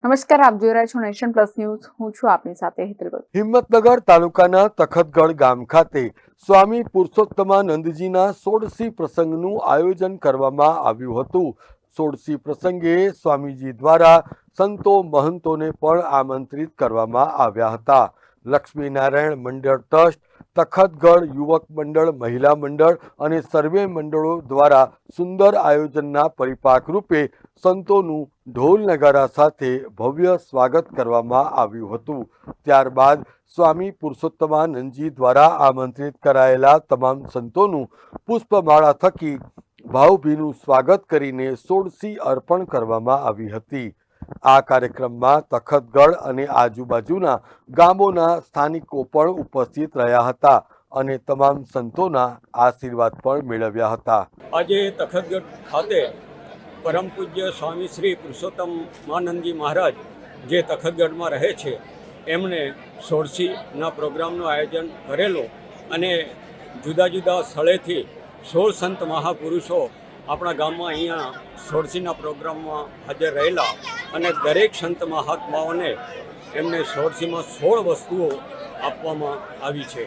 નમસ્કાર, આપ જોઈ રહ્યા છો નેશન પ્લસ ન્યૂઝ. હું છું આપની સાથે હેતલ. હિંમતનગર તાલુકાના તખતગઢ ગામ ખાતે સ્વામી પુરુષોત્તમાનંદજીના સોળસી પ્રસંગનું આયોજન કરવામાં આવ્યું હતું. સોળસી પ્રસંગે સ્વામીજી દ્વારા સંતો મહંતોને પણ આમંત્રિત કરવામાં આવ્યા હતા. લક્ષ્મીનારાયણ મંડળ ટ્રસ્ટ, તખતગઢ યુવક મંડળ, મહિલા મંડળ અને સર્વે મંડળો દ્વારા સુંદર આયોજનના પરિપાક રૂપે સંતોનું ઢોલ નગારા સાથે ભવ્ય સ્વાગત કરવામાં આવ્યું હતું. ત્યારબાદ સ્વામી પુરુષોત્તમાનંદજી દ્વારા આમંત્રિત કરાયેલા તમામ સંતોનું પુષ્પમાળા થકી ભાવભીનું સ્વાગત કરીને સોળસી અર્પણ કરવામાં આવી હતી. આ કાર્યક્રમમાં તખતગઢ અને આજુબાજુના ગામોના સ્થાનિકો પણ ઉપસ્થિત રહ્યા હતા અને તમામ સંતોના આશીર્વાદ પણ મેળવ્યા હતા. આજે તખતગઢ ખાતે પરમ પૂજ્ય સ્વામી શ્રી પુરુષોત્તમાનંદજી મહારાજ જે તખતગઢમાં રહે છે એમણે સોળસીના પ્રોગ્રામનું આયોજન કરેલું અને જુદા જુદા સ્થળેથી 16 સંત મહાપુરુષો આપણા ગામમાં અહીંયા સોળસીના પ્રોગ્રામમાં હાજર રહેલા અને દરેક સંત મહાત્માઓને એમને સોળસીમાં 16 વસ્તુઓ આપવામાં આવી છે.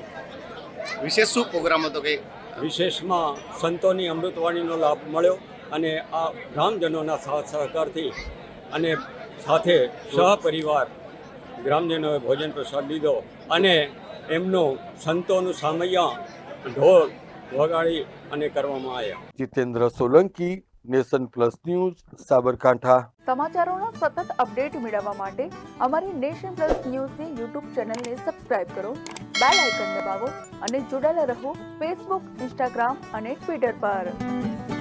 વિશેષ શું પ્રોગ્રામ હતો કે વિશેષમાં સંતોની અમૃતવાણીનો લાભ મળ્યો અને આ ગ્રામજનોના સાથ સહકારથી અને સાથે સહપરિવાર ગ્રામજનોએ ભોજન પ્રસાદ લીધો અને એમનું સંતોનું સામૈયા ઢોલ વગાડી અને કરવામાં આવ્યા. Jitendra Solanki, nation plus news, Sabarkantha. સમાચારોના સતત અપડેટ મેળવવા માટે અમારી નેશન પ્લસ ન્યૂઝની યુટ્યુબ ચેનલને સબસ્ક્રાઇબ કરો, બેલ આઇકન દબાવો અને જોડાયેલા રહો ફેસબુક, ઇન્સ્ટાગ્રામ અને ટ્વિટર પર.